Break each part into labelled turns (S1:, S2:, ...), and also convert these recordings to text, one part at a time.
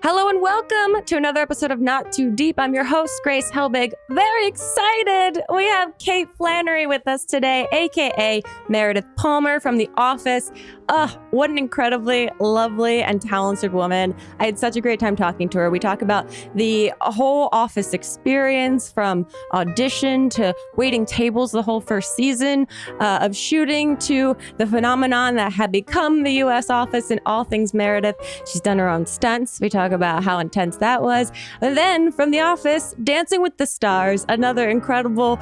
S1: Hello and welcome to another episode of Not Too Deep. I'm your host, Grace Helbig. Very excited. We have Kate Flannery with us today, aka Meredith Palmer from The Office. What an incredibly lovely and talented woman. I had such a great time talking to her. We talk about the whole Office experience, from audition to waiting tables the whole first season of shooting, to the phenomenon that had become the U.S. Office and all things Meredith. She's done her own stunts. We talk about how intense that was. And then from The Office, Dancing with the Stars, another incredible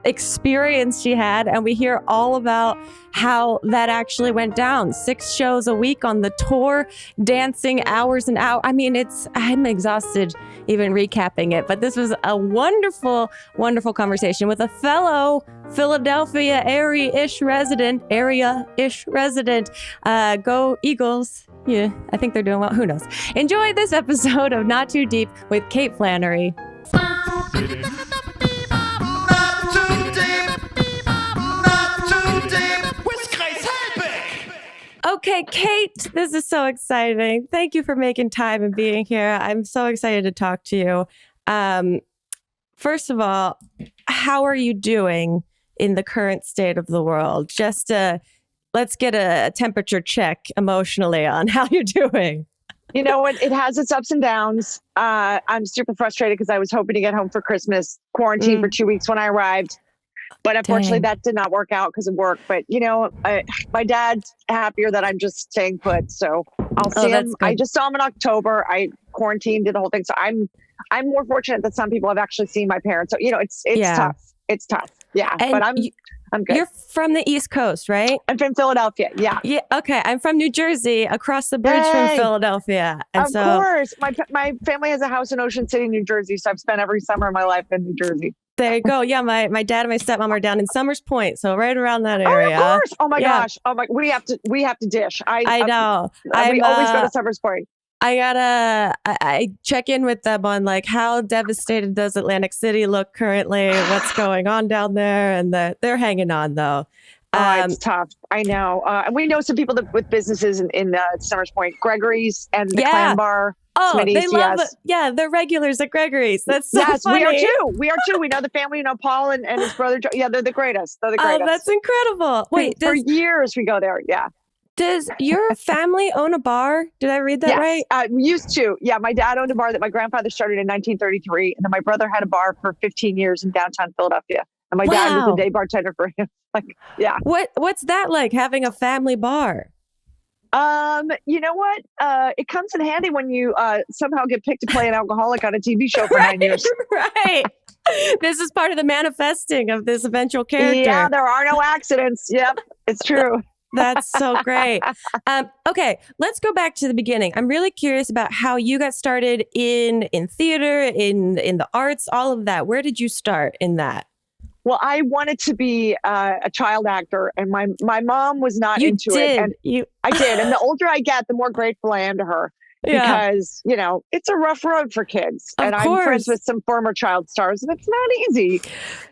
S1: experience she had, and we hear all about how that actually went down. 6 shows a week on the tour, dancing hours and hours. I mean, I'm exhausted even recapping it, but this was a wonderful, wonderful conversation with a fellow Philadelphia area-ish resident. Go Eagles. Yeah, I think they're doing well. Who knows? Enjoy this episode of Not Too Deep with Kate Flannery. Okay, Kate, this is so exciting. Thank you for making time and being here. I'm so excited to talk to you. First of all, how are you doing in the current state of the world? Just let's get a temperature check emotionally on how you're doing.
S2: You know what? It has its ups and downs. I'm super frustrated because I was hoping to get home for Christmas, quarantined for 2 weeks when I arrived. But unfortunately, that did not work out because of work. But, you know, my dad's happier that I'm just staying put. So I'll see him. I just saw him in October. I quarantined, did the whole thing. So I'm more fortunate that some people have actually seen my parents. So, you know, it's tough. It's tough. Yeah.
S1: And
S2: but I'm good.
S1: You're from the East Coast, right?
S2: I'm from Philadelphia. Yeah.
S1: Yeah. Okay. I'm from New Jersey, across the bridge from Philadelphia. And
S2: of course. My family has a house in Ocean City, New Jersey. So I've spent every summer of my life in New Jersey.
S1: There you go. Yeah, my dad and my stepmom are down in Summers Point, so right around that area.
S2: Oh, of course. Oh my gosh. Oh my. We have to dish.
S1: I know.
S2: We always go to Summers Point.
S1: I check in with them on like how devastated does Atlantic City look currently, what's going on down there, and they're hanging on though.
S2: It's tough. I know. And we know some people with businesses in Summers Point, Gregory's and the Clam Bar.
S1: Oh,
S2: Smitty's,
S1: they love it. Yeah, they're regulars at Gregory's. That's so funny.
S2: We are too. We know the family. You know, Paul and his brother. Yeah, they're the greatest. Oh,
S1: that's incredible. Wait,
S2: for years we go there. Yeah.
S1: Does your family own a bar? Did I read that right?
S2: We used to. Yeah, my dad owned a bar that my grandfather started in 1933, and then my brother had a bar for 15 years in downtown Philadelphia, and my dad was a day bartender for him. Yeah.
S1: What's that like, having a family bar?
S2: You know what? It comes in handy when you somehow get picked to play an alcoholic on a TV show for 9 years.
S1: Right. This is part of the manifesting of this eventual character.
S2: Yeah, there are no accidents. Yep, it's true.
S1: That's so great. Okay, let's go back to the beginning. I'm really curious about how you got started in theater, in the arts, all of that. Where did you start in that?
S2: Well, I wanted to be a child actor, and my mom was not into it. And I did. And the older I get, the more grateful I am to her. Because, you know, it's a rough road for kids.
S1: Of
S2: and
S1: course.
S2: I'm friends with some former child stars, and it's not easy.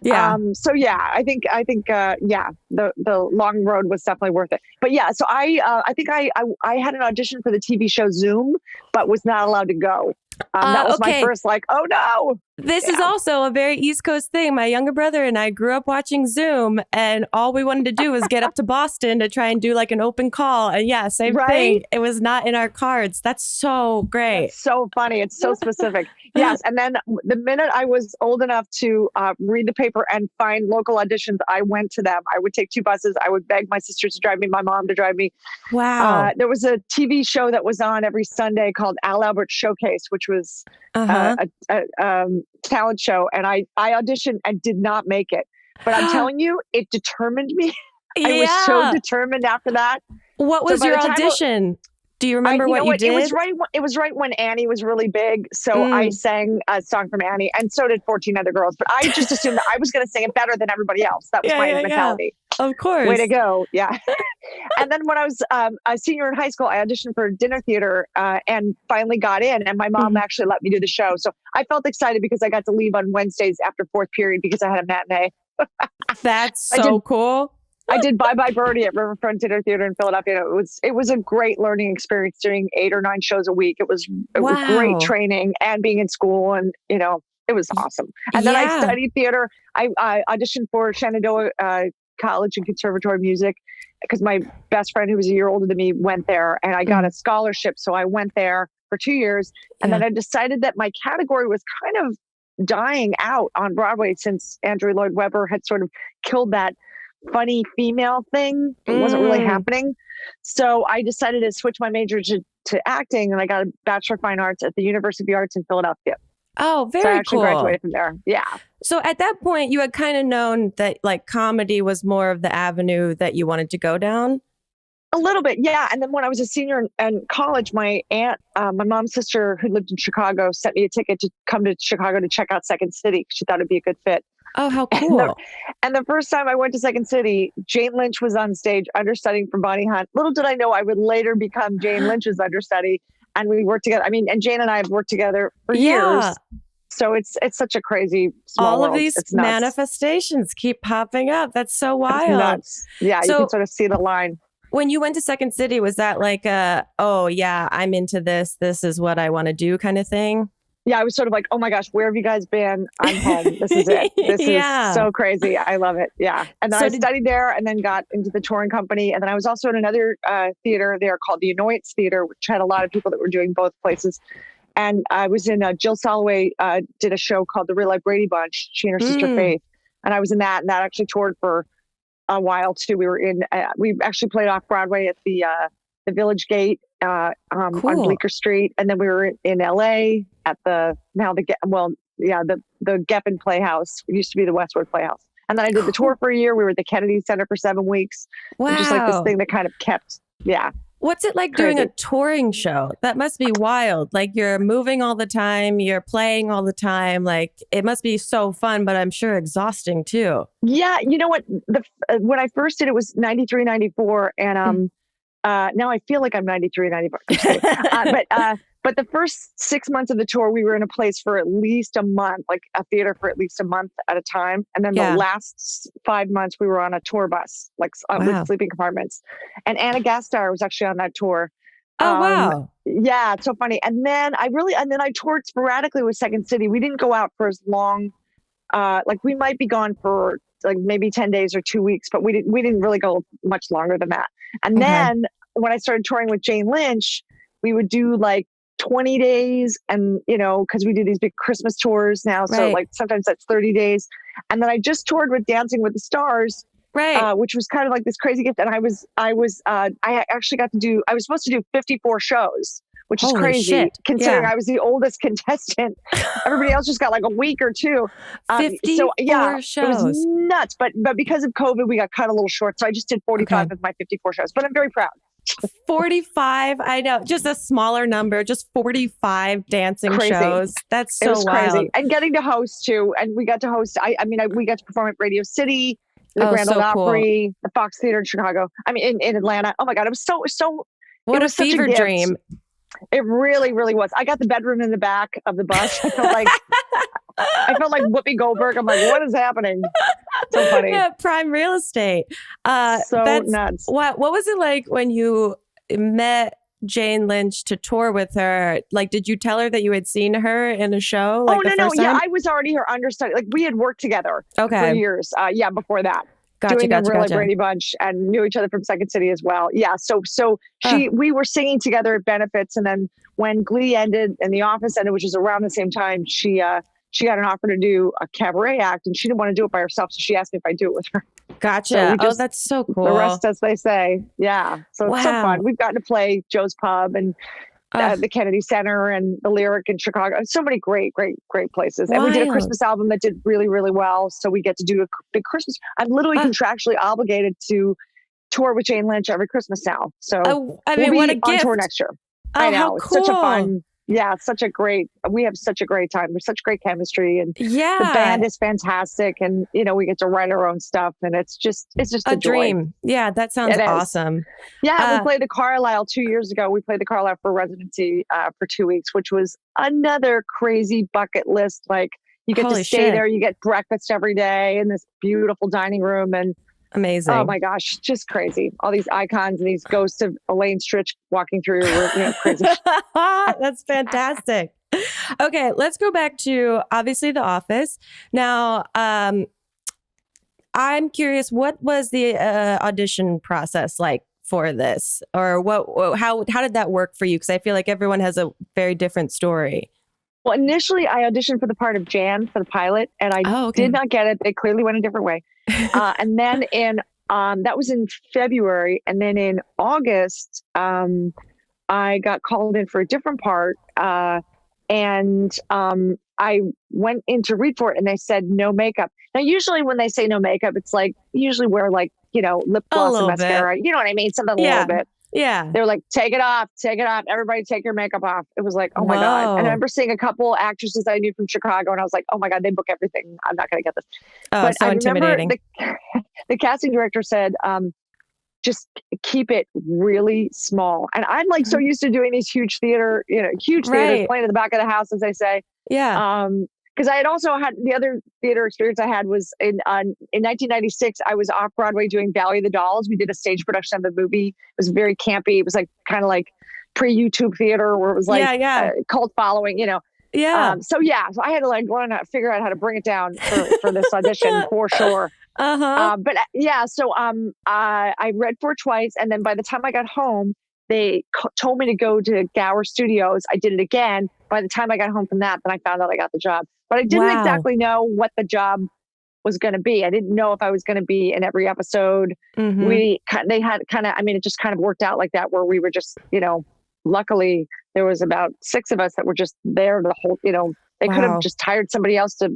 S1: Yeah.
S2: So yeah, I think the long road was definitely worth it. But yeah, so I think I had an audition for the TV show Zoom, but was not allowed to go. That was my first oh no.
S1: This is also a very East Coast thing. My younger brother and I grew up watching Zoom, and all we wanted to do was get up to Boston to try and do like an open call. And yeah, same thing. It was not in our cards. That's so great.
S2: That's so funny. It's so specific. Yes. And then the minute I was old enough to read the paper and find local auditions, I went to them. I would take 2 buses. I would beg my sisters to drive me, my mom to drive me.
S1: Wow.
S2: There was a TV show that was on every Sunday called Al Albert Showcase, which was a talent show. And I auditioned and did not make it. But I'm telling you, it determined me.
S1: Yeah.
S2: I was so determined after that.
S1: What was your audition? Do you remember what you did?
S2: It was right when Annie was really big. So I sang a song from Annie, and so did 14 other girls. But I just assumed that I was going to sing it better than everybody else. That was my mentality.
S1: Of course.
S2: Way to go. Yeah. And then when I was a senior in high school, I auditioned for dinner theater and finally got in. And my mom actually let me do the show. So I felt excited because I got to leave on Wednesdays after 4th period because I had a matinee.
S1: That's so cool.
S2: I did Bye Bye Birdie at Riverfront Dinner Theater in Philadelphia. It was a great learning experience doing 8 or 9 shows a week. It was great training and being in school, and it was awesome. And then I studied theater. I auditioned for Shenandoah College and Conservatory Music because my best friend, who was a year older than me, went there, and I got a scholarship. So I went there for 2 years, and then I decided that my category was kind of dying out on Broadway since Andrew Lloyd Webber had sort of killed that funny female thing. It wasn't really happening. So I decided to switch my major to acting, and I got a Bachelor of Fine Arts at the University of the Arts in Philadelphia.
S1: Oh, very
S2: cool. So I actually graduated from there. Yeah.
S1: So at that point, you had kind of known that like comedy was more of the avenue that you wanted to go down?
S2: A little bit, yeah. And then when I was a senior in college, my aunt, my mom's sister, who lived in Chicago, sent me a ticket to come to Chicago to check out Second City. She thought it'd be a good fit.
S1: Oh, how cool.
S2: And the first time I went to Second City, Jane Lynch was on stage understudying for Bonnie Hunt. Little did I know I would later become Jane Lynch's understudy. And we worked together. I mean, and Jane and I have worked together for years. So it's such a crazy small world.
S1: All of these manifestations keep popping up. That's so wild.
S2: It's nuts. Yeah, so, you can sort of see the line.
S1: When you went to Second City, was that like oh yeah, I'm into this. This is what I want to do kind of thing?
S2: Yeah, I was sort of like, oh my gosh, where have you guys been? I'm home. This is it. This is so crazy. I love it. Yeah. And then I studied there and then got into the touring company. And then I was also in another theater there called the Annoyance Theater, which had a lot of people that were doing both places. And I was in Jill Soloway did a show called The Real Life Brady Bunch, she and her sister Faith. And I was in that, and that actually toured for a while too. We were in, we actually played off Broadway at the Village Gate on Bleecker Street. And then we were in LA at the Geffen Playhouse. It used to be the Westwood Playhouse. And then I did the tour for a year. We were at the Kennedy Center for 7 weeks.
S1: Wow.
S2: Just like this thing that kind of kept,
S1: What's it like doing a touring show? That must be wild. Like you're moving all the time, you're playing all the time. Like it must be so fun, but I'm sure exhausting too.
S2: Yeah. You know what? When I first did it was 93, 94. And now I feel like I'm 93, 94. But the first 6 months of the tour, we were in a place for at least a month, like a theater for at least a month at a time. And then the last 5 months, we were on a tour bus, like with sleeping compartments. And Anna Gasteyer was actually on that tour.
S1: Oh, wow.
S2: Yeah, it's so funny. And then I toured sporadically with Second City. We didn't go out for as long. Like we might be gone for like maybe 10 days or 2 weeks, but we didn't really go much longer than that. And then when I started touring with Jane Lynch, we would do like 20 days and, because we do these big Christmas tours now. So like sometimes that's 30 days. And then I just toured with Dancing with the Stars, which was kind of like this crazy gift. And I actually got to do, I was supposed to do 54 shows, which is crazy considering I was the oldest contestant. Everybody else just got like a week or two.
S1: 54 shows.
S2: It was nuts. But because of COVID, we got cut a little short. So I just did 45 of my 54 shows, but I'm very proud.
S1: 45, I know, just a smaller number, just 45 dancing shows. That's so wild.
S2: Crazy. And getting to host too. And we got to host, we got to perform at Radio City, the Grand Ole Opry, the Fox Theater in Chicago. in Atlanta. Oh my God, it was so
S1: what a fever dream.
S2: It really, really was. I got the bedroom in the back of the bus. I felt like Whoopi Goldberg. I'm like, what is happening? So funny.
S1: Yeah, prime real estate.
S2: That's nuts.
S1: What was it like when you met Jane Lynch to tour with her? Like, did you tell her that you had seen her in a show? Like
S2: no. Yeah, I was already her understudy. Like we had worked together for years. Before that. Doing the Real Life Brady Bunch and knew each other from Second City as well. Yeah. So we were singing together at benefits. And then when Glee ended and The Office ended, which was around the same time, she got an offer to do a cabaret act and she didn't want to do it by herself. So she asked me if I'd do it with her.
S1: Gotcha. So that's so cool.
S2: The rest, as they say. Yeah. So it's so fun. We've gotten to play Joe's Pub and the Kennedy Center and the Lyric in Chicago. So many great places. And we did a Christmas album that did really, really well. So we get to do a big Christmas. I'm literally contractually obligated to tour with Jane Lynch every Christmas now. So
S1: what a gift.
S2: On tour next year. I know. It's such a fun. Yeah, we have such a great time. There's such great chemistry and the band is fantastic. And, we get to write our own stuff and it's just a
S1: dream. Yeah, that sounds awesome.
S2: Yeah, we played the Carlisle 2 years ago. We played the Carlisle for residency for 2 weeks, which was another crazy bucket list. Like you get to stay there, you get breakfast every day in this beautiful dining room. And
S1: Amazing.
S2: Oh my gosh, just crazy. All these icons and these ghosts of Elaine Stritch walking through your room, crazy.
S1: That's fantastic. Okay, let's go back to obviously The Office. Now, I'm curious, what was the audition process like for this, or how did that work for you? Because I feel like everyone has a very different story.
S2: Well, initially I auditioned for the part of Jan for the pilot, and I did not get it. They clearly went a different way. And then that was in February, and then in August, I got called in for a different part, and I went in to read for it, and they said no makeup. Now, usually when they say no makeup, it's like usually wear like lip gloss and mascara. You know what I mean? Something a little bit.
S1: Yeah.
S2: They're like, take it off. Everybody take your makeup off. It was like, oh my God. And I remember seeing a couple actresses I knew from Chicago, and I was like, oh my God, they book everything. I'm not going to get this.
S1: Oh,
S2: but
S1: so intimidating.
S2: The casting director said, just keep it really small. And I'm like so used to doing these huge theaters playing in the back of the house, as they say.
S1: Yeah.
S2: Because I had also had the other theater experience I had was in 1996. I was off Broadway doing Valley of the Dolls. We did a stage production of the movie. It was very campy. It was like kind of like pre-YouTube theater where it was like cult following,
S1: Yeah.
S2: So I had to like learn how to figure out how to bring it down for this audition for sure. So I read for it twice, and then by the time I got home, they told me to go to Gower Studios. I did it again. By the time I got home from that, then I found out I got the job. But I didn't exactly know what the job was going to be. I didn't know if I was going to be in every episode. They had it just kind of worked out like that, where we were just, luckily there was about 6 of us that were just there the whole, they could have just hired somebody else to,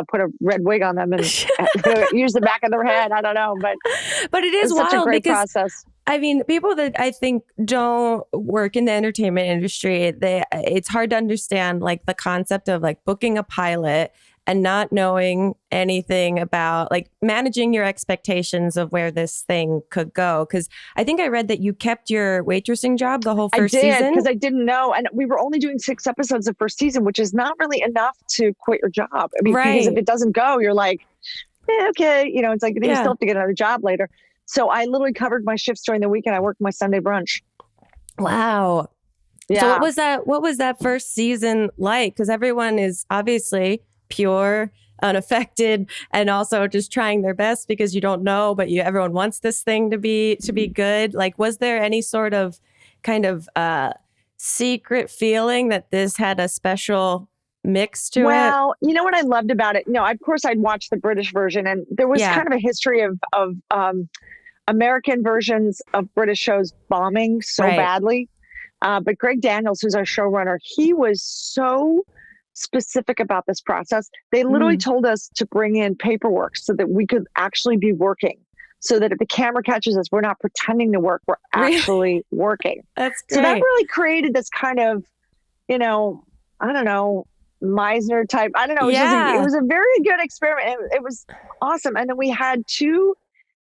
S2: put a red wig on them and use the back of their head. I don't know, but
S1: it is
S2: such a great process.
S1: I mean, people that I think don't work in the entertainment industry, it's hard to understand like the concept of like booking a pilot and not knowing anything about like managing your expectations of where this thing could go. Because I think I read that you kept your waitressing job the whole first season. I did,
S2: because I didn't know. And we were only doing 6 episodes the first season, which is not really enough to quit your job. I mean, because if it doesn't go, you're like, okay. It's like, you still have to get another job later. So I literally covered my shifts during the week, and I worked my Sunday brunch.
S1: Wow. Yeah. So what was that first season like? Because everyone is obviously pure, unaffected, and also just trying their best because you don't know, but everyone wants this thing to be good. Like, was there any sort of kind of secret feeling that this had a special mix to it?
S2: Well, you know what I loved about it? No, of course I'd watched the British version, and there was kind of a history of American versions of British shows bombing so badly. But Greg Daniels, who's our showrunner, he was so specific about this process. They literally told us to bring in paperwork so that we could actually be working. So that if the camera catches us, we're not pretending to work, we're actually working.
S1: That's great.
S2: So that really created this kind of, I don't know, Meisner type. I don't know. It was a very good experiment. It was awesome. And then we had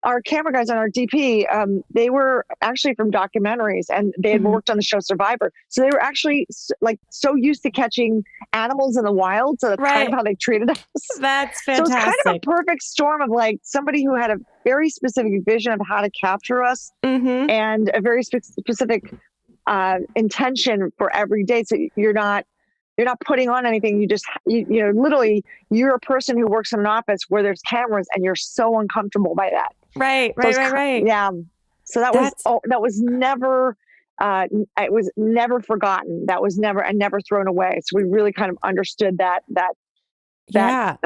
S2: our camera guys on our DP, they were actually from documentaries, and they had worked on the show Survivor. So they were actually like so used to catching animals in the wild. So that's kind of how they treated us.
S1: That's fantastic.
S2: So it's kind of a perfect storm of like somebody who had a very specific vision of how to capture us and a very specific intention for every day. So you're not putting on anything. You just, literally, you're a person who works in an office where there's cameras, and you're so uncomfortable by that.
S1: Right.
S2: Yeah. So that was never, it was never forgotten. That was never thrown away. So we really kind of understood the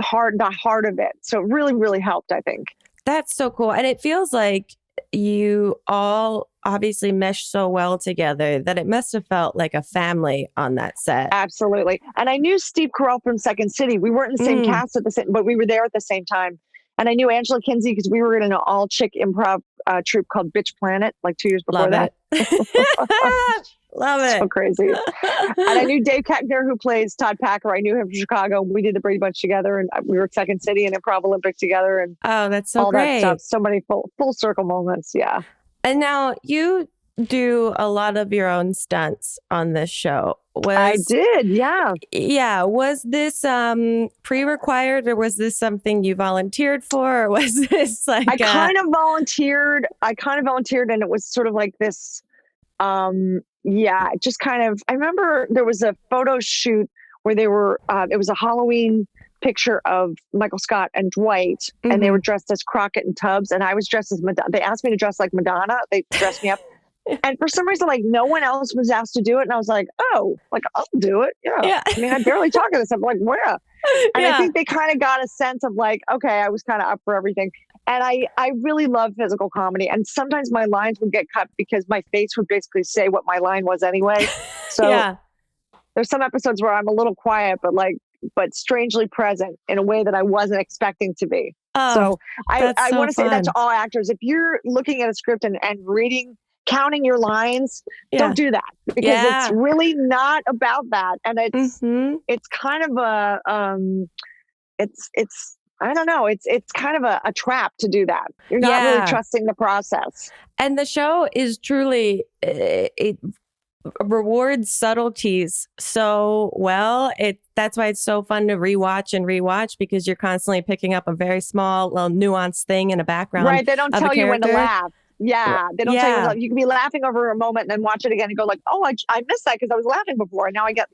S2: heart of it. So it really, really helped, I think.
S1: That's so cool. And it feels like you all obviously meshed so well together that it must have felt like a family on that set.
S2: Absolutely. And I knew Steve Carell from Second City. We weren't in the same cast but we were there at the same time. And I knew Angela Kinsey because we were in an all-chick improv troupe called Bitch Planet like 2 years before that.
S1: Love it.
S2: So crazy. And I knew Dave Keckner, who plays Todd Packer. I knew him from Chicago. We did the Brady Bunch together, and we were at Second City and Improv Olympic together. And
S1: that's so
S2: all
S1: great.
S2: that stuff. So many full circle moments. Yeah.
S1: And now you do a lot of your own stunts on this show.
S2: I did, yeah.
S1: Yeah. Was this pre-required, or was this something you volunteered for? Or was this like
S2: I kind of volunteered, and it was sort of like this, just kind of, I remember there was a photo shoot where they were, it was a Halloween picture of Michael Scott and Dwight, and they were dressed as Crockett and Tubbs, and I was dressed as Madonna. They asked me to dress like Madonna. They dressed me up. And for some reason, like, no one else was asked to do it. And I was like, oh, like, I'll do it. Yeah. I mean, I barely talk to this. I'm like, where? And I think they kind of got a sense of like, okay, I was kind of up for everything. And I really love physical comedy. And sometimes my lines would get cut because my face would basically say what my line was anyway. So there's some episodes where I'm a little quiet, but strangely present in a way that I wasn't expecting to be. So I want to say that to all actors. If you're looking at a script and counting your lines, don't do that, because it's really not about that. And it's kind of a, it's I don't know, it's kind of a trap to do that. You're not really trusting the process. And the show is truly, it rewards subtleties so well. That's why it's so fun to rewatch, because you're constantly picking up a very small, little nuanced thing in a background. Right. They don't tell you when to laugh. Yeah, they don't tell you. You can be laughing over a moment and then watch it again and go like, oh, I missed that because I was laughing before. And now I get,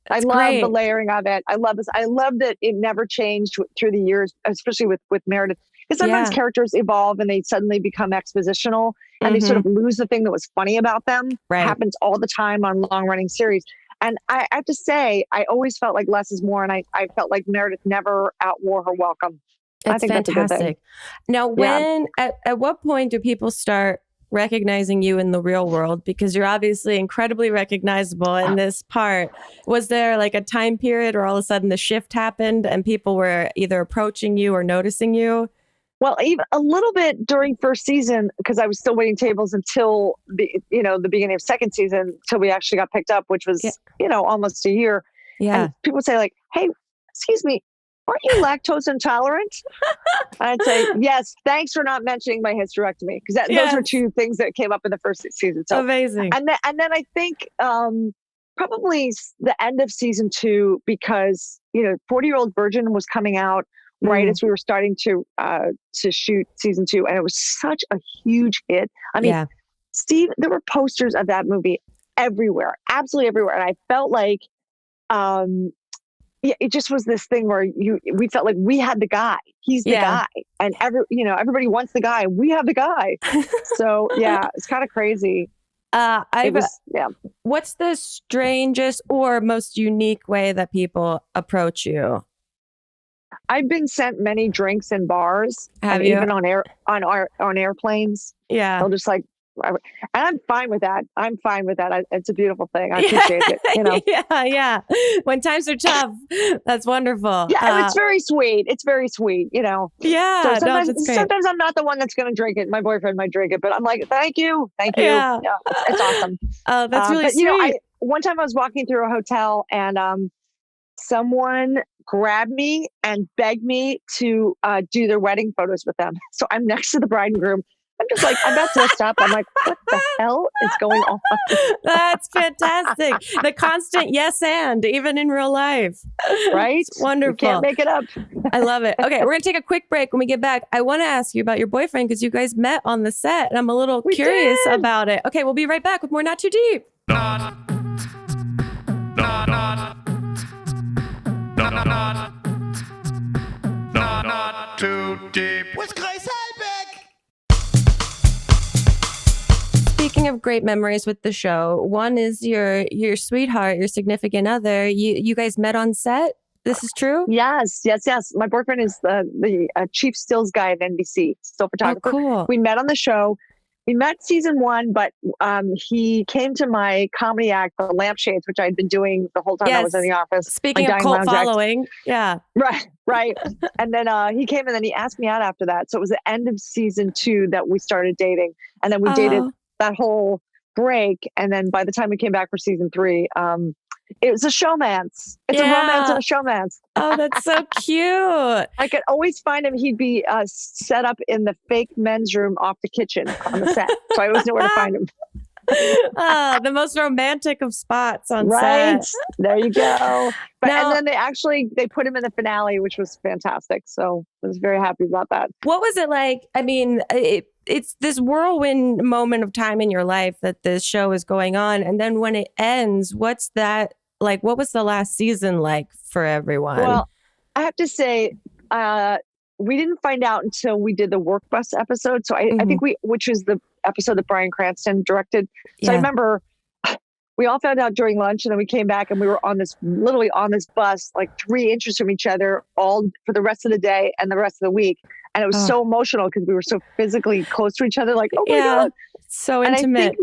S2: I love the layering of it. I love this. I love that it never changed through the years, especially with Meredith. Because sometimes characters evolve and they suddenly become expositional and they sort of lose the thing that was funny about them. Right. It happens all the time on long running series. And I have to say, I always felt like less is more. And I felt like Meredith never outwore her welcome. I think fantastic. That's a good thing. Now, at what point do people start recognizing you in the real world? Because you're obviously incredibly recognizable in this part. Was there like a time period where all of a sudden the shift happened and people were either approaching you or noticing you? Well, even a little bit during first season, because I was still waiting tables until the beginning of second season, till we actually got picked up, which was, almost a year. Yeah. And people say like, hey, excuse me, aren't you lactose intolerant? And I'd say, yes, thanks for not mentioning my hysterectomy. Because those were two things that came up in the first season. So amazing. And then I think probably the end of season 2, because, 40-Year-Old Virgin was coming out right as we were starting to shoot season 2. And it was such a huge hit. I mean, Steve, there were posters of that movie everywhere, absolutely everywhere. And I felt like, it just was this thing where we felt like we had the guy. He's the guy, and everybody wants the guy. We have the guy. So it's kind of crazy. What's the strangest or most unique way that people approach you? I've been sent many drinks in bars. Have you? Even on airplanes. Yeah, they'll just like. And I'm fine with that. It's a beautiful thing. I appreciate it. Yeah. When times are tough, that's wonderful. Yeah, it's very sweet. Yeah. So sometimes I'm not the one that's going to drink it. My boyfriend might drink it, but I'm like, thank you. Yeah, it's awesome. Oh, that's really sweet. One time I was walking through a hotel and someone grabbed me and begged me to do their wedding photos with them. So I'm next to the bride and groom. I'm just like, I'm about to stop. I'm like, what the hell is going on? That's fantastic. The constant yes and, even in real life. Right? It's wonderful. You can't make it up. I love it. Okay, we're going to take a quick break. When we get back, I want to ask you about your boyfriend, because you guys met on the set, and I'm a little curious about it. Okay, we'll be right back with more Not Too Deep. Not Too Deep. With Grace Helbig. Speaking of great memories with the show, one is your sweetheart, your significant other. You guys met on set? This is true? Yes. My boyfriend is the chief stills guy at NBC, still photographer. Oh, cool. We met on the show. We met season 1, but he came to my comedy act, The Lampshades, which I'd been doing the whole time I was in the office. Speaking of cult following. Yeah. Right. And then he came and then he asked me out after that. So it was the end of season 2 that we started dating. And then we dated that whole break. And then by the time we came back for season 3, it was a showmance. It's a romance and a showmance. Oh, that's so cute. I could always find him. He'd be set up in the fake men's room off the kitchen on the set. So I always knew where to find him.
S1: The most romantic of spots on
S2: Right.
S1: set.
S2: There you go. But
S1: Now,
S2: and then they put him in the finale, which was fantastic. So I was very happy about that.
S1: what was it like? I mean, it's this whirlwind moment of time in your life that this show is going on. And then when it ends, what's that like? What was the last season like for everyone?
S2: Well, I have to say, we didn't find out until we did the work bus episode. So I think which was the episode that Bryan Cranston directed. So I remember we all found out during lunch, and then we came back and we were literally on this bus, like 3 inches from each other, all for the rest of the day and the rest of the week. And it was so emotional because we were so physically close to each other. Like, oh my God.
S1: So
S2: and
S1: intimate.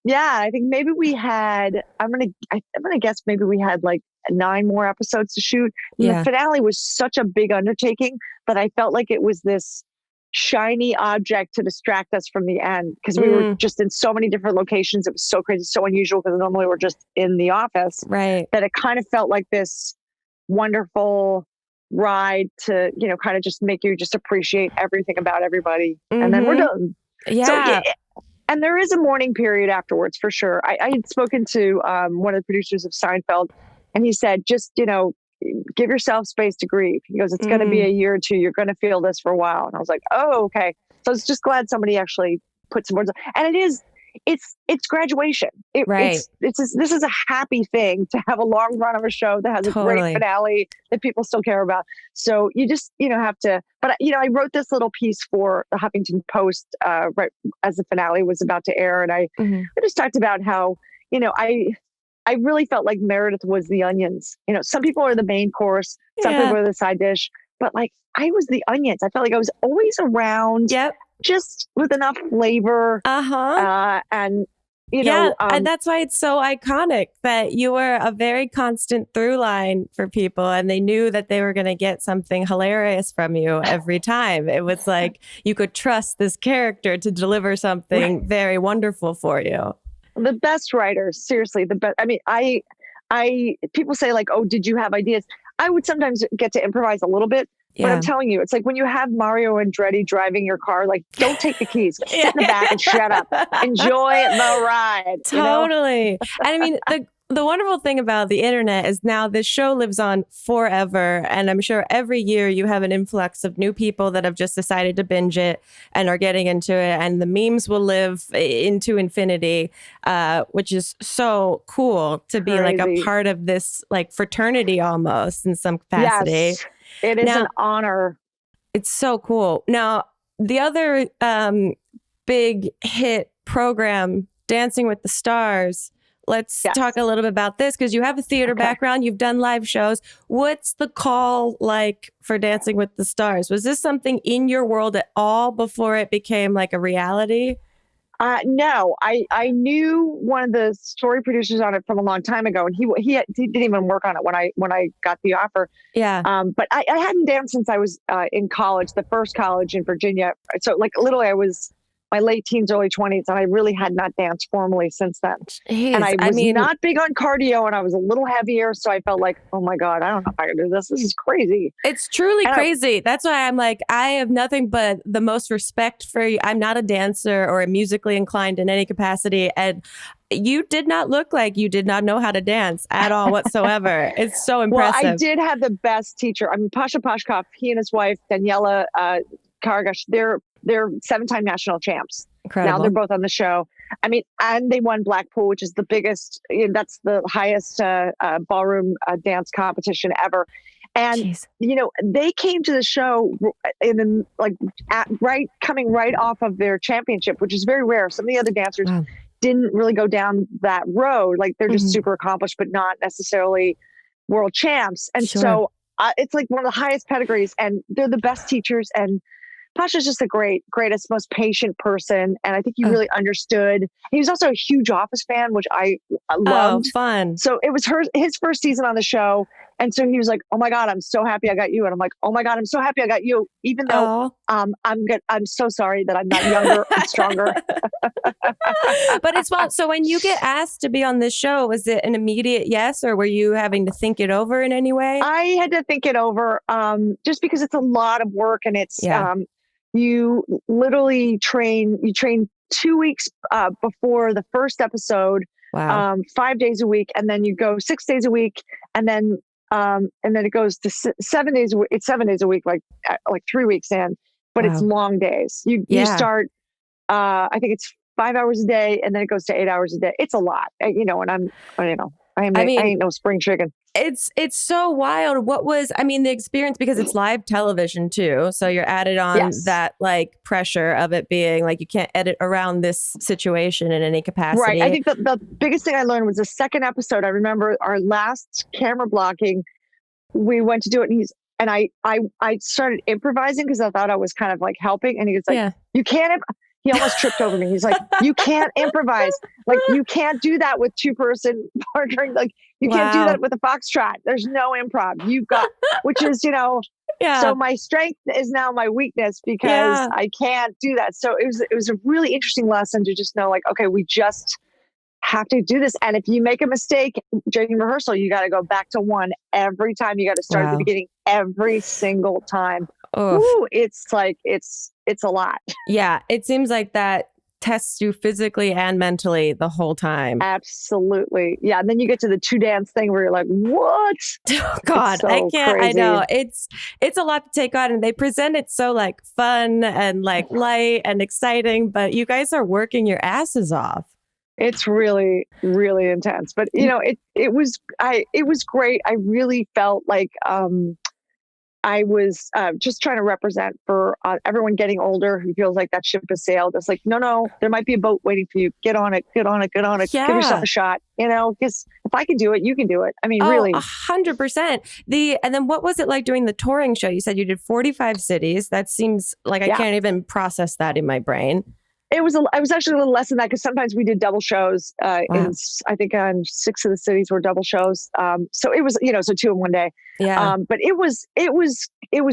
S2: I think maybe we had, I'm going to guess maybe we had like 9 more episodes to shoot. The finale was such a big undertaking, but I felt like it was this shiny object to distract us from the end because we were just in so many different locations. It was so crazy, so unusual because normally we're just in the office.
S1: Right.
S2: That it kind of felt like this wonderful ride to, kind of just make you just appreciate everything about everybody. And then we're done.
S1: Yeah.
S2: So, and there is a mourning period afterwards for sure. I had spoken to one of the producers of Seinfeld, and he said, just, give yourself space to grieve. He goes, it's going to be a year or two. You're going to feel this for a while. And I was like, oh, okay. So I was just glad somebody actually put some words on. And it's graduation. This is a happy thing to have a long run of a show that has a great finale that people still care about. So you just, have to, but I wrote this little piece for the Huffington Post right as the finale was about to air. And I just talked about how, I really felt like Meredith was the onions. Some people are the main course, some people are the side dish, but like I was the onions. I felt like I was always around, just with enough flavor. And
S1: and that's why it's so iconic that you were a very constant through line for people, and they knew that they were going to get something hilarious from you every time. It was like you could trust this character to deliver something very wonderful for you.
S2: The best writers, seriously, the best. I mean, people say like, oh, did you have ideas? I would sometimes get to improvise a little bit, but I'm telling you, it's like when you have Mario Andretti driving your car, like don't take the keys, sit in the back and shut up, enjoy the ride.
S1: Totally. And I mean, the wonderful thing about the internet is now this show lives on forever. And I'm sure every year you have an influx of new people that have just decided to binge it and are getting into it. And the memes will live into infinity, which is so cool to be like a part of this like fraternity almost in some capacity.
S2: Yes, it is an honor.
S1: It's so cool. Now, the other big hit program, Dancing with the Stars. Let's talk a little bit about this because you have a theater background. You've done live shows. What's the call like for Dancing with the Stars? Was this something in your world at all before it became like a reality?
S2: No, I knew one of the story producers on it from a long time ago, and he didn't even work on it when I got the offer.
S1: Yeah.
S2: But I hadn't danced since I was in college, the first college in Virginia. So like literally I was my late teens, early 20s, and I really had not danced formally since then.
S1: Jeez,
S2: and I was not big on cardio, and I was a little heavier, so I felt like, oh my God, I don't know if I can do this. This is crazy.
S1: It's truly crazy. That's why I'm like, I have nothing but the most respect for you. I'm not a dancer or musically inclined in any capacity, and you did not look like you did not know how to dance at all whatsoever. It's so impressive.
S2: Well, I did have the best teacher. I mean, Pasha Pashkov, he and his wife, Daniela Karagash, they're 7-time national champs.
S1: Incredible.
S2: Now they're both on the show. I mean, and they won Blackpool, which is the biggest, that's the highest ballroom dance competition ever. And, they came to the show coming right off of their championship, which is very rare. Some of the other dancers didn't really go down that road. Like they're just super accomplished, but not necessarily world champs. And so it's like one of the highest pedigrees, and they're the best teachers. And Pasha's just the greatest, most patient person. And I think he really understood. He was also a huge Office fan, which I loved.
S1: Oh, fun.
S2: So it was his first season on the show. And so he was like, oh my God, I'm so happy I got you. And I'm like, oh my God, I'm so happy I got you. Even though I'm so sorry that I'm not younger and stronger.
S1: But it's fun. So when you get asked to be on this show, was it an immediate yes, or were you having to think it over in any way?
S2: I had to think it over just because it's a lot of work, and it's you literally train 2 weeks before the first episode,
S1: Wow.
S2: 5 days a week, and then you go 6 days a week, and then it goes to 7 days. It's 7 days a week, like 3 weeks in, but it's
S1: Wow.
S2: long days. You start. I think it's 5 hours a day, and then it goes to 8 hours a day. It's a lot, and I ain't no spring chicken.
S1: It's so wild. What was, the experience, because it's live television too. So you're added on that like pressure of it being like, you can't edit around this situation in any capacity.
S2: Right. I think the biggest thing I learned was the second episode. I remember our last camera blocking, we went to do it, and I started improvising because I thought I was kind of like helping. And he was like, you can't, he almost tripped over me. He's like, you can't improvise. Like, you can't do that with 2-person partnering. Like, you can't do that with a foxtrot. There's no improv. You've got, which is, so my strength is now my weakness because I can't do that. So it was a really interesting lesson to just know, like, okay, we just have to do this. And if you make a mistake during rehearsal, you got to go back to one every time. You got to start at the beginning every single time. Ooh, it's like, it's a lot.
S1: Yeah. It seems like that tests you physically and mentally the whole time.
S2: Absolutely. Yeah. And then you get to the 2 dance thing where you're like, what?
S1: Oh God,
S2: so
S1: I can't.
S2: crazy.
S1: I know it's a lot to take on, and they present it so like fun and like light and exciting, but you guys are working your asses off.
S2: It's really, really intense, but it was great. I really felt like, I was just trying to represent for everyone getting older who feels like that ship has sailed. It's like, no, there might be a boat waiting for you. Get on it. Yeah. Give yourself a shot, because if I can do it, you can do it. I mean, really.
S1: 100%. And then what was it like doing the touring show? You said you did 45 cities. That seems like I can't even process that in my brain.
S2: I was actually a little less than that because sometimes we did double shows. I think on 6 of the cities were double shows. So it was, so 2 in one day.
S1: Yeah.
S2: But it was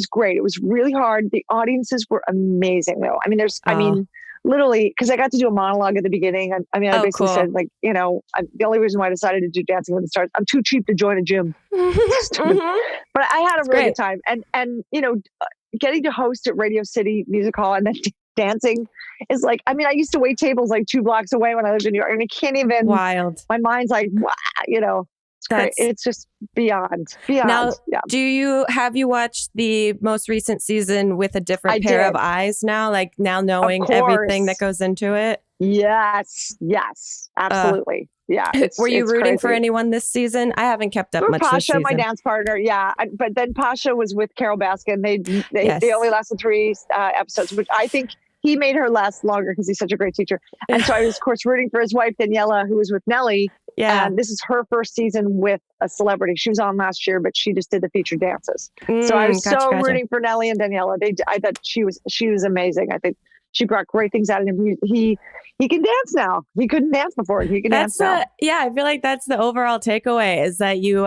S2: great. It was really hard. The audiences were amazing though. I mean, literally, because I got to do a monologue at the beginning. I basically said like, the only reason why I decided to do Dancing with the Stars, I'm too cheap to join a gym. But I had a really good time. And getting to host at Radio City Music Hall and then dancing is like, I used to wait tables like 2 blocks away when I lived in New York, and I can't even.
S1: Wild.
S2: My mind's like, wow, it's just beyond.
S1: Now, have you watched the most recent season with a different pair of eyes now? Like now knowing everything that goes into it?
S2: Yes, absolutely. Yeah.
S1: Were you rooting for anyone this season? I haven't kept up much
S2: Pasha,
S1: this season.
S2: my dance partner. Yeah. But then Pasha was with Carol Baskin. They only lasted 3 episodes, which I think he made her last longer because he's such a great teacher. And so I was, of course, rooting for his wife, Daniela, who was with Nelly. Yeah. And this is her first season with a celebrity. She was on last year, but she just did the featured dances. So I was rooting for Nelly and Daniela. I thought she was amazing. I think she brought great things out of him. He can dance now. He couldn't dance before. He can dance now.
S1: I feel like that's the overall takeaway is that you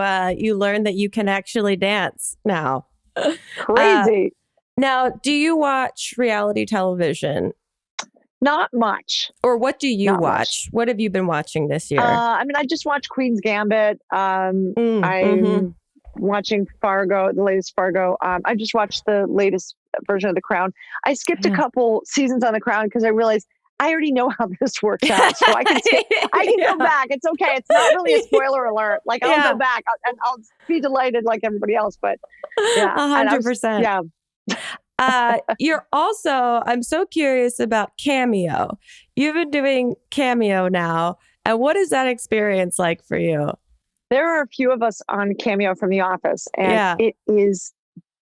S1: learn that you can actually dance now.
S2: Crazy.
S1: Now, do you watch reality television?
S2: Not much.
S1: Or what do you watch?
S2: Much.
S1: What have you been watching this year?
S2: I just watched Queen's Gambit. I'm watching Fargo, the latest Fargo. I just watched the latest version of The Crown. I skipped a couple seasons on The Crown because I realized I already know how this works out. So I can go back. It's okay. It's not really a spoiler alert. Like I'll go back and I'll be delighted like everybody else. But
S1: 100%.
S2: Yeah.
S1: You're also, I'm so curious about Cameo. You've been doing Cameo now. And what is that experience like for you?
S2: There are a few of us on Cameo from The Office, and it is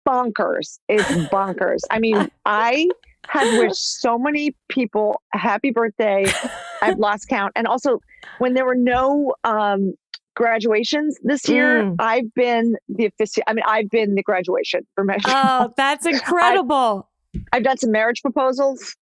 S2: bonkers. It's bonkers. I mean, I have wished so many people happy birthday. I've lost count. And also, when there were no graduations this year, I've been the graduation for my show.
S1: Oh, that's incredible.
S2: I've done some marriage proposals.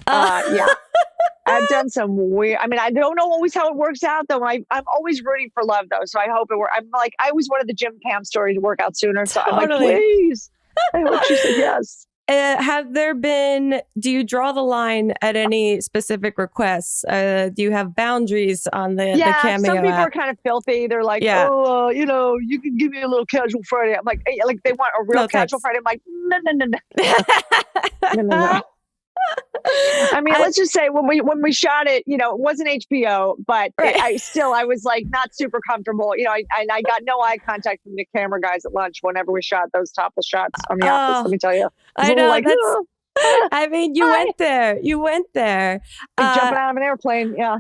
S2: I've done some weird. I don't know always how it works out though. I'm always rooting for love though, so I hope it works. I'm like, I always wanted the Jim Pam story to work out sooner, so I'm like, please. I hope she said yes. Do you draw the line at any specific requests? Do you have boundaries on the Cameo some people
S1: app?
S2: are kind of filthy. They're like, you can give me a little casual Friday. I'm like, they want a real casual Friday. I'm like, no. I mean, let's just say when we shot it, it wasn't HBO, but
S1: Right.
S2: I was like not super comfortable. I got no eye contact from the camera guys at lunch whenever we shot those topless shots on The Office. Let me tell you,
S1: I know
S2: like,
S1: I mean, you went there.
S2: Like jumping out of an airplane. Yeah.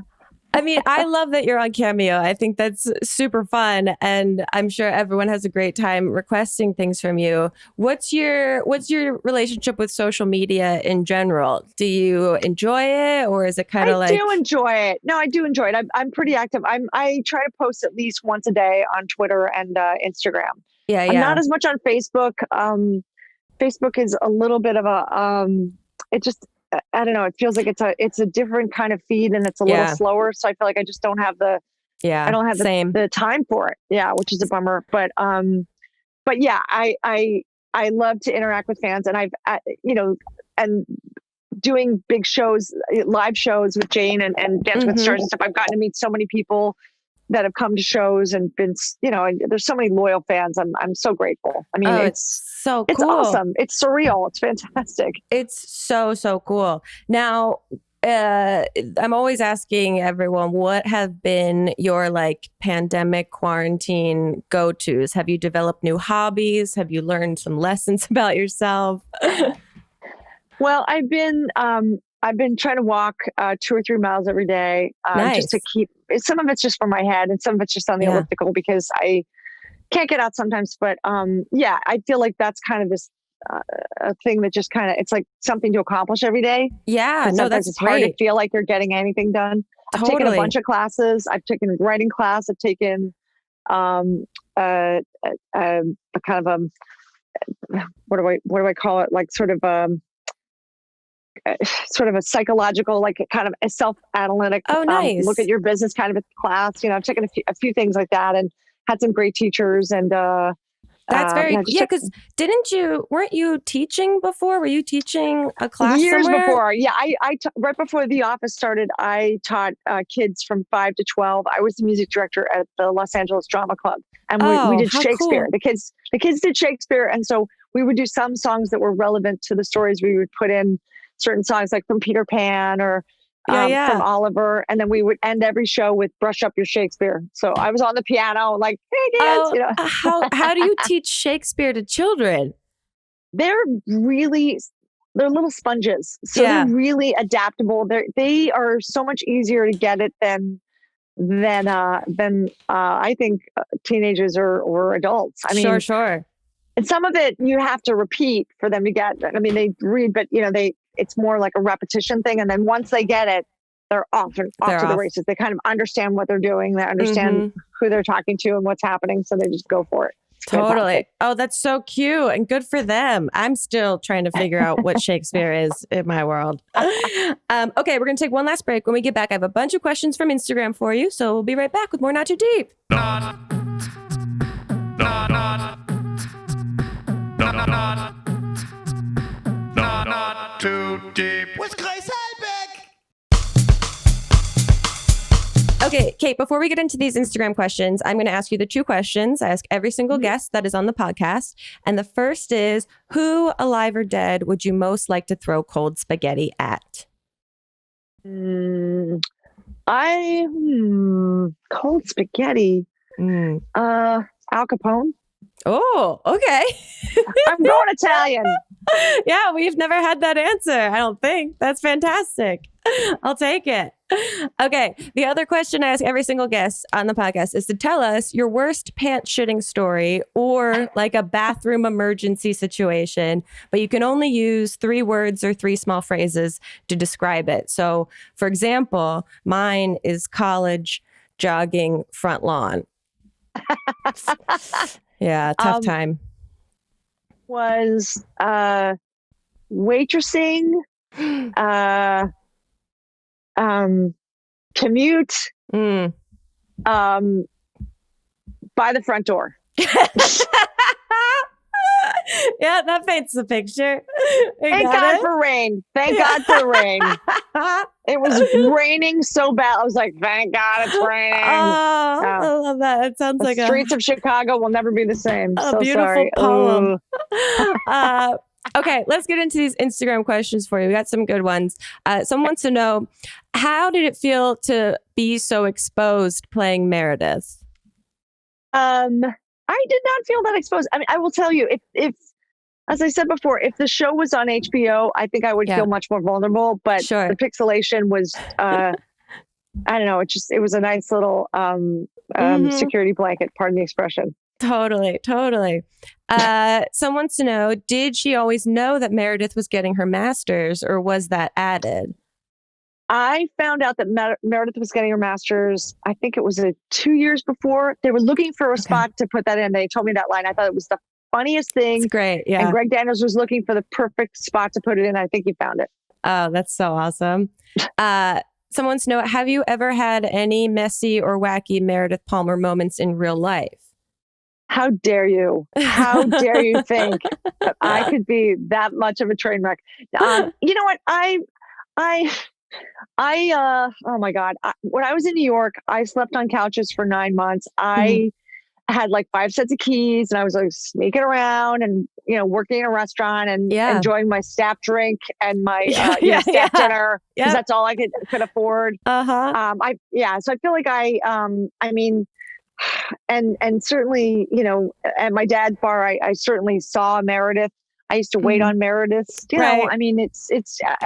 S1: I mean, I love that you're on Cameo. I think that's super fun, and I'm sure everyone has a great time requesting things from you. What's your relationship with social media in general? Do you enjoy it, or is it kind of like?
S2: I do enjoy it. No, I do enjoy it. I'm pretty active. I try to post at least once a day on Twitter and Instagram.
S1: Yeah.
S2: I'm not as much on Facebook. Facebook is a little bit of a it just. I don't know. It feels like it's a different kind of feed and it's a little slower. So I feel like I just don't have the the time for it. Yeah, which is a bummer. But yeah, I love to interact with fans, and I've and doing big shows, live shows with Jane and Dancing with Stars and stuff. I've gotten to meet so many people that have come to shows and been, there's so many loyal fans. I'm so grateful. I mean, it's
S1: so cool.
S2: It's awesome. It's surreal. It's fantastic.
S1: It's so cool. Now, I'm always asking everyone, what have been your like pandemic quarantine go-tos? Have you developed new hobbies? Have you learned some lessons about yourself?
S2: Well, I've been trying to walk 2 or 3 miles every day, just to keep. Some of it's just for my head, and some of it's just on the elliptical because I can't get out sometimes. But I feel like that's kind of this a thing that just kind of, it's like something to accomplish every day.
S1: Yeah, no, that's
S2: it's
S1: great.
S2: hard to feel like you're getting anything done. I've taken a bunch of classes. I've taken a writing class. I've taken a kind of what do I call it? Like sort of a psychological, like kind of a self-analytic,
S1: nice.
S2: Look at your business kind of a class. I've taken a few things like that and had some great teachers. And
S1: that's very because weren't you teaching before? Were you teaching a class
S2: years
S1: somewhere?
S2: before? Yeah, right before The Office started, I taught kids from 5 to 12. I was the music director at the Los Angeles Drama Club, and we did Shakespeare.
S1: Cool.
S2: The kids did Shakespeare, and so we would do some songs that were relevant to the stories. We would put in certain songs like from Peter Pan or from Oliver. And then we would end every show with Brush Up Your Shakespeare. So I was on the piano like, hey kids,
S1: How do you teach Shakespeare to children?
S2: They're little sponges. So they're really adaptable. They are so much easier to get it than I think teenagers or adults. I mean,
S1: sure.
S2: And some of it you have to repeat for them to get. I mean, they read, but it's more like a repetition thing. And then once they get it, they're off to the races. They kind of understand what they're doing. They understand who they're talking to and what's happening. So they just go for it. It's
S1: totally.
S2: fantastic.
S1: Oh, that's so cute and good for them. I'm still trying to figure out what Shakespeare is in my world. Okay, we're going to take one last break. When we get back, I have a bunch of questions from Instagram for you. So we'll be right back with more Not Too Deep.
S3: Not too deep with Grace Helbig.
S1: Okay, Kate, before we get into these Instagram questions, I'm going to ask you the 2 questions I ask every single guest that is on the podcast. And the first is, who, alive or dead, would you most like to throw cold spaghetti at?
S2: Cold spaghetti. Al Capone.
S1: Oh, okay.
S2: I'm going Italian.
S1: Yeah, we've never had that answer, I don't think. That's fantastic. I'll take it. Okay, the other question I ask every single guest on the podcast is to tell us your worst pants shitting story or like a bathroom emergency situation, but you can only use 3 words or 3 small phrases to describe it. So, for example, mine is college jogging front lawn. Yeah, tough time.
S2: Was waitressing, commute, by the front door.
S1: Yeah, that paints the picture.
S2: Thank God for rain. Thank God for rain. It was raining so bad. I was like, thank God it's raining.
S1: Oh, I love that. It sounds like
S2: the streets of Chicago will never be the same.
S1: A
S2: so
S1: beautiful
S2: sorry.
S1: poem. Okay, let's get into these Instagram questions for you. We got some good ones. Someone wants to know, how did it feel to be so exposed playing Meredith?
S2: I did not feel that exposed. I mean, I will tell you, if as I said before, if the show was on HBO, I think I would feel much more vulnerable. But the pixelation was, I don't know, it was a nice little security blanket, pardon the expression.
S1: Totally. Someone wants to know, did she always know that Meredith was getting her master's, or was that added?
S2: I found out that Meredith was getting her master's. I think it was 2 years before. They were looking for a spot to put that in. They told me that line. I thought it was the funniest thing.
S1: It's great. Yeah.
S2: And Greg Daniels was looking for the perfect spot to put it in. I think he found it.
S1: Oh, that's so awesome. Someone wants to know, have you ever had any messy or wacky Meredith Palmer moments in real life?
S2: How dare you? How dare you think that I could be that much of a train wreck? You know what? Oh my God. When I was in New York, I slept on couches for 9 months. I had like 5 sets of keys, and I was like sneaking around and, working in a restaurant and enjoying my staff drink and my staff dinner, because that's all I could afford. So I feel like I mean, and certainly, at my dad's bar, I certainly saw Meredith. I used to wait on Meredith. I mean,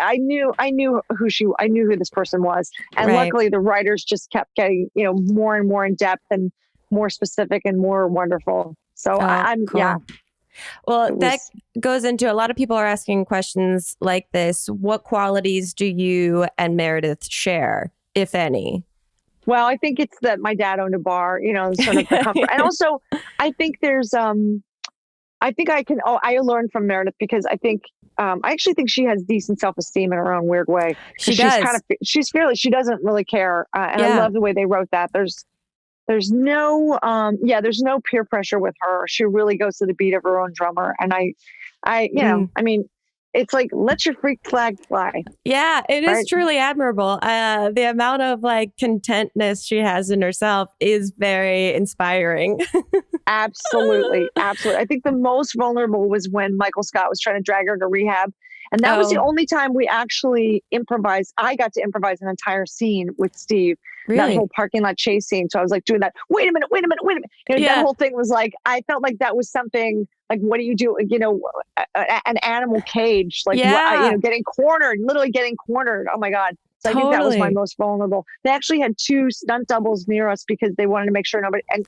S2: I knew who this person was. And luckily the writers just kept getting, more and more in depth and more specific and more wonderful. So cool.
S1: Well, that goes into, a lot of people are asking questions like this. What qualities do you and Meredith share, if any?
S2: Well, I think it's that my dad owned a bar, sort of the comfort. And also I think there's, I learned from Meredith, because I think, I actually think she has decent self-esteem in her own weird way.
S1: She does.
S2: She's fearless. She doesn't really care. And I love the way they wrote that. There's no peer pressure with her. She really goes to the beat of her own drummer. And I mean, it's like, let your freak flag fly.
S1: Yeah, it is truly admirable. The amount of contentness she has in herself is very inspiring.
S2: Absolutely. I think the most vulnerable was when Michael Scott was trying to drag her to rehab. And that was the only time we actually improvised. I got to improvise an entire scene with Steve. Really? That whole parking lot chase scene. So I was like doing that. Wait a minute. That whole thing was like, I felt like that was something like, what do you do? An animal cage, getting cornered, literally getting cornered. Oh my God. So I think that was my most vulnerable. They actually had 2 stunt doubles near us because they wanted to make sure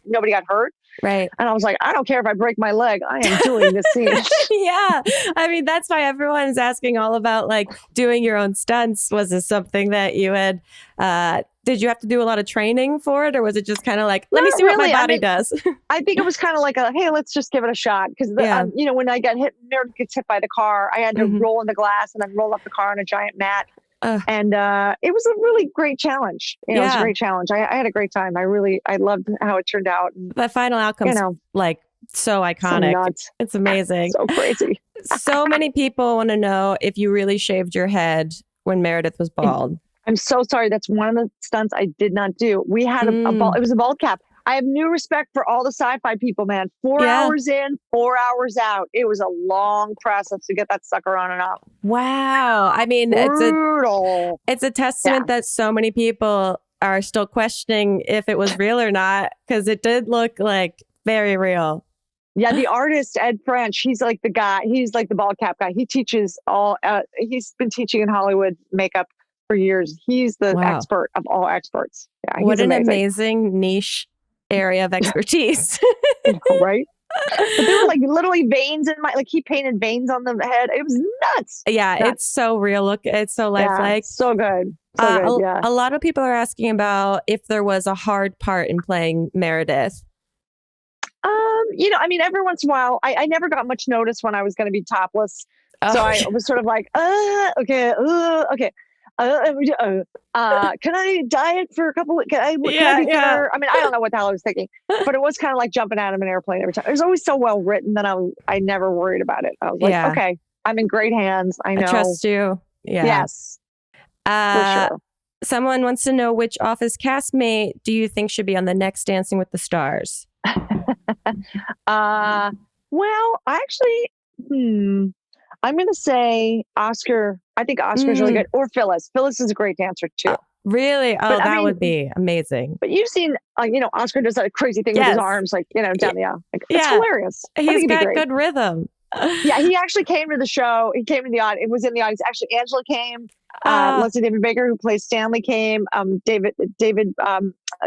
S2: nobody got hurt.
S1: Right.
S2: And I was like, I don't care if I break my leg. I am doing this scene.
S1: Yeah. I mean, that's why everyone's asking all about doing your own stunts. Was this something that you had, did you have to do a lot of training for it? Or was it just kind of let me see what my body does? I
S2: think it was kind of like hey, let's just give it a shot. Because, when I got hit, Meredith gets hit by the car, I had to roll in the glass and then roll up the car on a giant mat. And it was a really great challenge. It was a great challenge. I had a great time. I loved how it turned out. And,
S1: the final outcome's so iconic.
S2: So nuts.
S1: It's amazing.
S2: So crazy.
S1: So many people want to know if you really shaved your head when Meredith was bald.
S2: I'm so sorry. That's one of the stunts I did not do. We had a bald. It was a bald cap. I have new respect for all the sci-fi people, man. 4 hours in, 4 hours out. It was a long process to get that sucker on and off.
S1: Wow. I mean,
S2: brutal.
S1: It's a testament that so many people are still questioning if it was real or not, because it did look very real.
S2: Yeah, the artist, Ed French, he's the guy. He's the bald cap guy. He teaches he's been teaching in Hollywood makeup for years. He's the expert of all experts. Yeah,
S1: what an amazing niche area of expertise.
S2: Right? But there were literally veins in my, he painted veins on the head. It was nuts.
S1: Yeah, it's so real. It's so lifelike.
S2: So good. So good.
S1: A lot of people are asking about if there was a hard part in playing Meredith.
S2: I mean, every once in a while, I never got much notice when I was going to be topless. So I was sort of okay. Can I diet for a couple? Can I be thinner? I mean, I don't know what the hell I was thinking, but it was kind of like jumping out of an airplane every time. It was always so well written that I never worried about it. I was like, okay, I'm in great hands. I know.
S1: I trust you. Yeah.
S2: Yes. For sure.
S1: Someone wants to know, which Office castmate do you think should be on the next Dancing with the Stars?
S2: Well, actually, I'm going to say Oscar. I think Oscar's really good. Or Phyllis. Phyllis is a great dancer too.
S1: Really? Oh,
S2: But, I
S1: that
S2: mean,
S1: would be amazing.
S2: But you've seen, Oscar does that crazy thing with his arms, like, down the aisle. Like, it's hilarious. I think
S1: He's
S2: it'd be
S1: got
S2: great.
S1: good rhythm.
S2: Yeah, he actually came to the show. He came in the audience. It was in the audience. Actually, Angela came. Leslie David Baker, who plays Stanley, came. David, the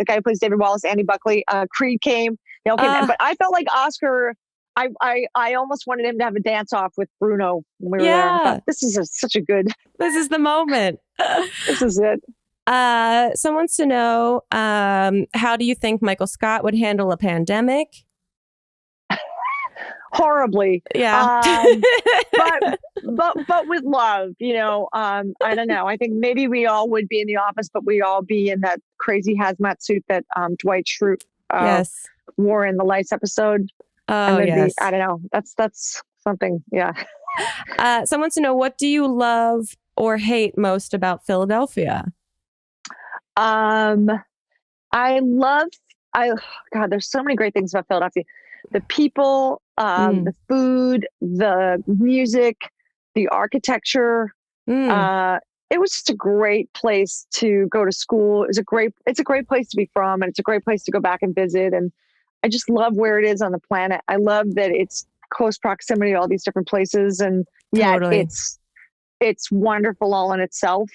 S2: guy who plays David Wallace, Andy Buckley, Creed came. They all came. But I felt like Oscar. I almost wanted him to have a dance off with Bruno when we were there. I thought, this is such a good.
S1: This is the moment.
S2: This is it.
S1: Someone wants to know, how do you think Michael Scott would handle a pandemic?
S2: Horribly.
S1: Yeah.
S2: But with love, I don't know. I think maybe we all would be in the office, but we all be in that crazy hazmat suit that Dwight Schrute wore in the Lights episode.
S1: Oh, yes.
S2: I don't know. That's something. Yeah.
S1: Someone wants to know, what do you love or hate most about Philadelphia?
S2: God, there's so many great things about Philadelphia. The people, the food, the music, the architecture. It was just a great place to go to school. It's a great place to be from, and it's a great place to go back and visit. And I just love where it is on the planet. I love that it's close proximity to all these different places, and yet it's wonderful all in itself.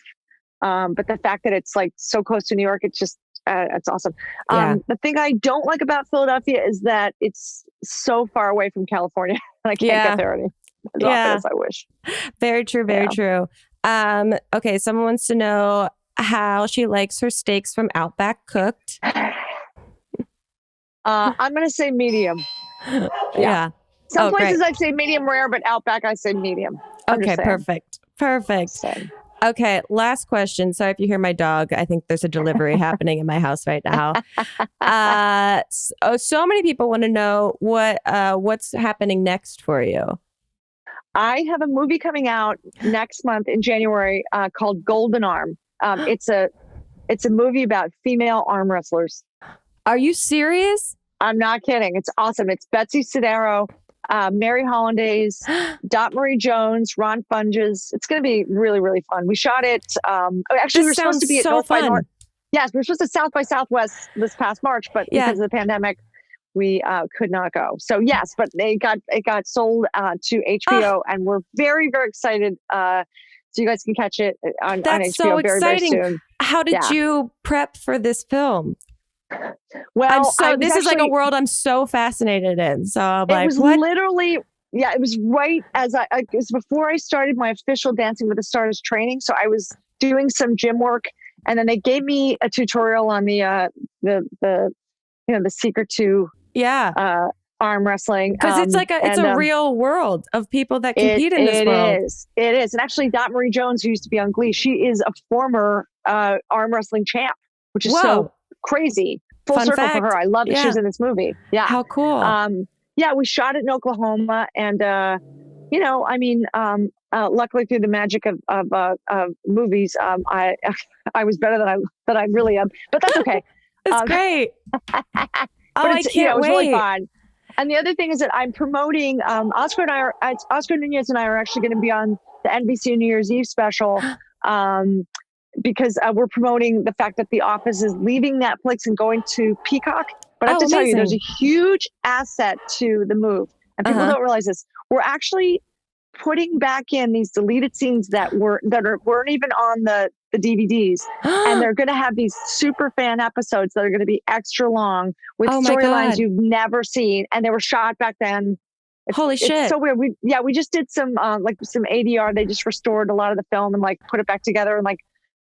S2: But the fact that it's like so close to New York, it's just it's awesome. The thing I don't like about Philadelphia is that it's so far away from California, and I can't get there as often as I wish.
S1: Very true. Very true. Okay, someone wants to know how she likes her steaks from Outback cooked.
S2: I'm going to say medium.
S1: Yeah.
S2: Some places I'd say medium rare, but Outback I say medium.
S1: Okay, perfect. Same. Okay, last question. Sorry if you hear my dog. I think there's a delivery happening in my house right now. So many people want to know what's happening next for you.
S2: I have a movie coming out next month in January called Golden Arm. It's a movie about female arm wrestlers.
S1: Are you serious?
S2: I'm not kidding. It's awesome. It's Betsy Sidero, Mary Hollandaise, Dot Marie Jones, Ron Funges. It's going to be really, really fun. We shot it. Actually, we were supposed to be at North by North. Yes, we were supposed to South by Southwest this past March, but because of the pandemic, we could not go. So yes, but it got sold to HBO, and we're very, very excited. So you guys can catch it on HBO
S1: so
S2: very,
S1: exciting.
S2: very soon.
S1: How did you prep for this film?
S2: Well,
S1: this is like a world I'm so fascinated in. So I'm like,
S2: it was literally, it was right as it was before I started my official Dancing with the Stars training. So I was doing some gym work, and then they gave me a tutorial on the secret to arm wrestling,
S1: because it's like a real world of people that compete in this world.
S2: It is, and actually, Dot Marie Jones, who used to be on Glee, she is a former arm wrestling champ, which is so crazy. Full
S1: Fun
S2: circle
S1: fact.
S2: for her. I love that she was in this movie. Yeah.
S1: How cool.
S2: We shot it in Oklahoma, and luckily through the magic of movies, I was better than I really am. But that's okay.
S1: It's great. I can't wait.
S2: It was really fun. And the other thing is that I'm promoting. Oscar Nunez and I are actually going to be on the NBC New Year's Eve special. Because we're promoting the fact that The Office is leaving Netflix and going to Peacock. But I have to tell you, there's a huge asset to the move. And people don't realize this. We're actually putting back in these deleted scenes that weren't even on the DVDs. And they're going to have these super fan episodes that are going to be extra long with storylines you've never seen. And they were shot back then.
S1: Holy shit.
S2: It's so weird. We just did some some ADR. They just restored a lot of the film and put it back together and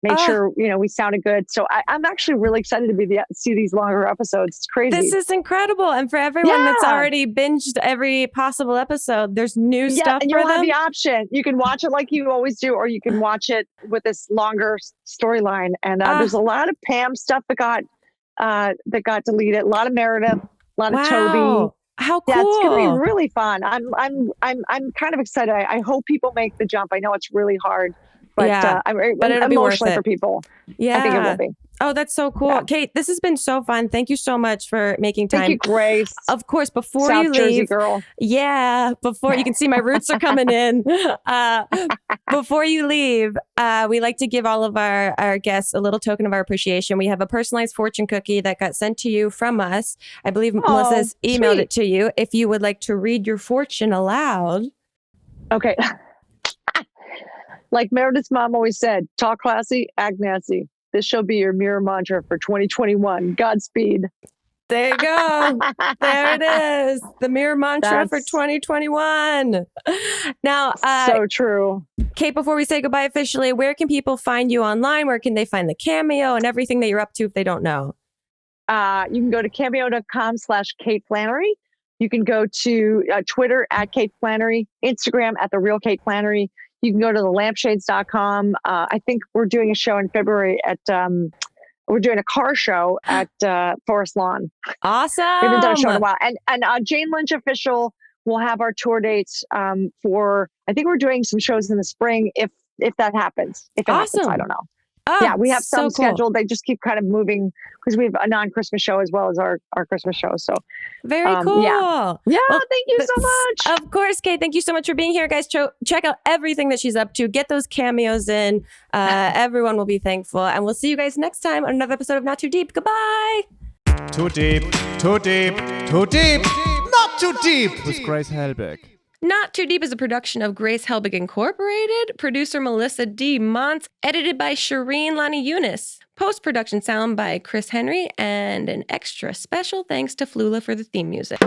S2: made sure, we sounded good. So I'm actually really excited to see these longer episodes. It's crazy.
S1: This is incredible. And for everyone that's already binged every possible episode, there's new stuff
S2: and
S1: for
S2: you'll
S1: them.
S2: have the option. You can watch it like you always do, or you can watch it with this longer storyline. And there's a lot of Pam stuff that got deleted. A lot of Meredith, a lot of Toby.
S1: How cool.
S2: Yeah, it's going to be really fun. I'm kind of excited. I hope people make the jump. I know it's really hard. But I'm
S1: it'll be worth
S2: emotionally
S1: it
S2: for people.
S1: Yeah,
S2: I think it will be.
S1: Oh, that's so cool.
S2: Yeah.
S1: Kate, this has been so fun. Thank you so much for making time.
S2: Thank you, Grace.
S1: Of course, before
S2: South
S1: you
S2: Jersey
S1: leave,
S2: girl.
S1: yeah, before you can see my roots are coming in. Before you leave, we like to give all of our guests a little token of our appreciation. We have a personalized fortune cookie that got sent to you from us. I believe Melissa's emailed it to you. If you would like to read your fortune aloud.
S2: Okay. Like Meredith's mom always said, talk classy, act nasty. This shall be your mirror mantra for 2021. Godspeed.
S1: There you go. There it is. The mirror mantra for 2021. Now,
S2: so true.
S1: Kate, before we say goodbye officially, where can people find you online? Where can they find the Cameo and everything that you're up to if they don't know?
S2: You can go to cameo.com/Kate Flannery. You can go to Twitter @Kate Flannery, Instagram @TheRealKateFlannery. You can go to thelampshades.com. I think we're doing a show in February we're doing a car show at Forest Lawn.
S1: Awesome.
S2: We haven't done a show in a while. And Jane Lynch Official will have our tour dates for, I think we're doing some shows in the spring if that happens. If it happens, I don't know.
S1: Oh,
S2: yeah, we have some
S1: so cool.
S2: scheduled. They just keep kind of moving because we have a non-Christmas show as well as our Christmas show. So
S1: very cool.
S2: Yeah, well, thank you so much.
S1: Of course, Kate. Thank you so much for being here, guys. Check out everything that she's up to. Get those cameos in. Everyone will be thankful. And we'll see you guys next time on another episode of Not Too Deep. Goodbye.
S3: Too deep, too deep, too deep, not too deep with Grace Helbig.
S1: Not Too Deep is a production of Grace Helbig Incorporated, producer Melissa D. Montz, edited by Shireen Lani Yunus, post-production sound by Chris Henry, and an extra special thanks to Flula for the theme music.